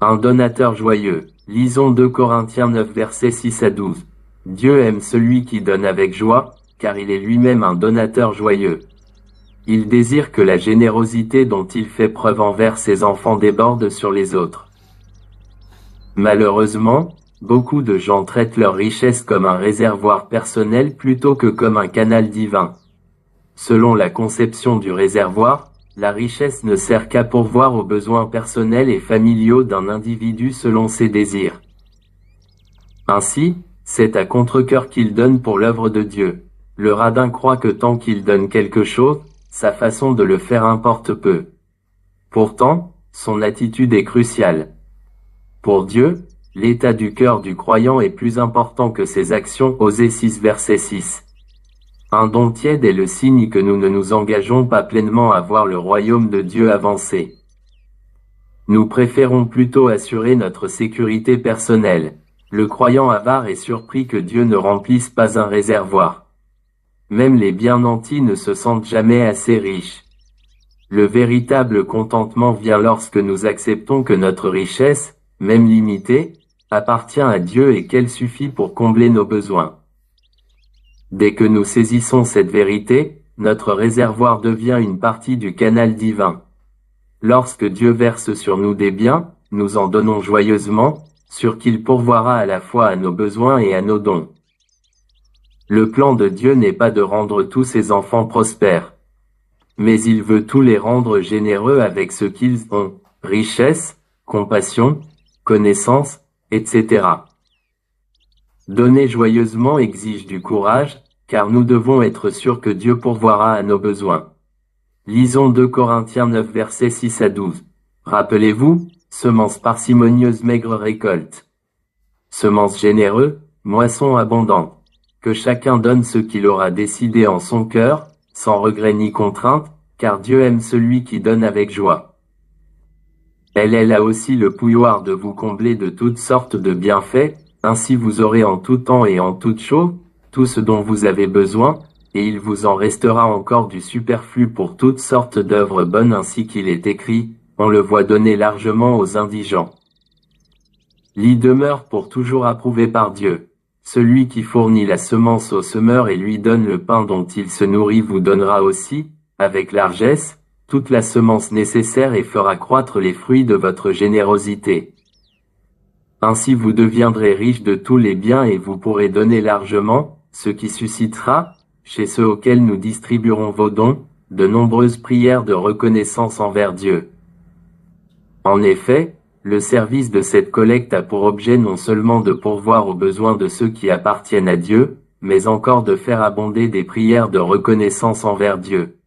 Un donateur joyeux. Lisons 2 Corinthiens 9 versets 6 à 12. Dieu aime celui qui donne avec joie, car il est lui-même un donateur joyeux. Il désire que la générosité dont il fait preuve envers ses enfants déborde sur les autres. Malheureusement, beaucoup de gens traitent leur richesse comme un réservoir personnel plutôt que comme un canal divin. Selon la conception du réservoir, la richesse ne sert qu'à pourvoir aux besoins personnels et familiaux d'un individu selon ses désirs. Ainsi, c'est à contre-cœur qu'il donne pour l'œuvre de Dieu. Le radin croit que tant qu'il donne quelque chose, sa façon de le faire importe peu. Pourtant, son attitude est cruciale. Pour Dieu, l'état du cœur du croyant est plus important que ses actions. Osée 6 verset 6. Un don tiède est le signe que nous ne nous engageons pas pleinement à voir le royaume de Dieu avancer. Nous préférons plutôt assurer notre sécurité personnelle. Le croyant avare est surpris que Dieu ne remplisse pas un réservoir. Même les bien nantis ne se sentent jamais assez riches. Le véritable contentement vient lorsque nous acceptons que notre richesse, même limitée, appartient à Dieu et qu'elle suffit pour combler nos besoins. Dès que nous saisissons cette vérité, notre réservoir devient une partie du canal divin. Lorsque Dieu verse sur nous des biens, nous en donnons joyeusement, sûr qu'il pourvoira à la fois à nos besoins et à nos dons. Le plan de Dieu n'est pas de rendre tous ses enfants prospères, mais il veut tous les rendre généreux avec ce qu'ils ont, richesse, compassion, connaissance, etc. Donner joyeusement exige du courage, car nous devons être sûrs que Dieu pourvoira à nos besoins. Lisons 2 Corinthiens 9 versets 6 à 12. Rappelez-vous, semence parcimonieuse maigre récolte. Semence généreux, moisson abondante. Que chacun donne ce qu'il aura décidé en son cœur, sans regret ni contrainte, car Dieu aime celui qui donne avec joie. Elle est là aussi le pouvoir de vous combler de toutes sortes de bienfaits, ainsi vous aurez en tout temps et en toute chose, tout ce dont vous avez besoin, et il vous en restera encore du superflu pour toutes sortes d'œuvres bonnes ainsi qu'il est écrit, on le voit donner largement aux indigents. L'y demeure pour toujours approuvé par Dieu. Celui qui fournit la semence au semeur et lui donne le pain dont il se nourrit vous donnera aussi, avec largesse, toute la semence nécessaire et fera croître les fruits de votre générosité. Ainsi vous deviendrez riche de tous les biens et vous pourrez donner largement, ce qui suscitera, chez ceux auxquels nous distribuerons vos dons, de nombreuses prières de reconnaissance envers Dieu. En effet, le service de cette collecte a pour objet non seulement de pourvoir aux besoins de ceux qui appartiennent à Dieu, mais encore de faire abonder des prières de reconnaissance envers Dieu.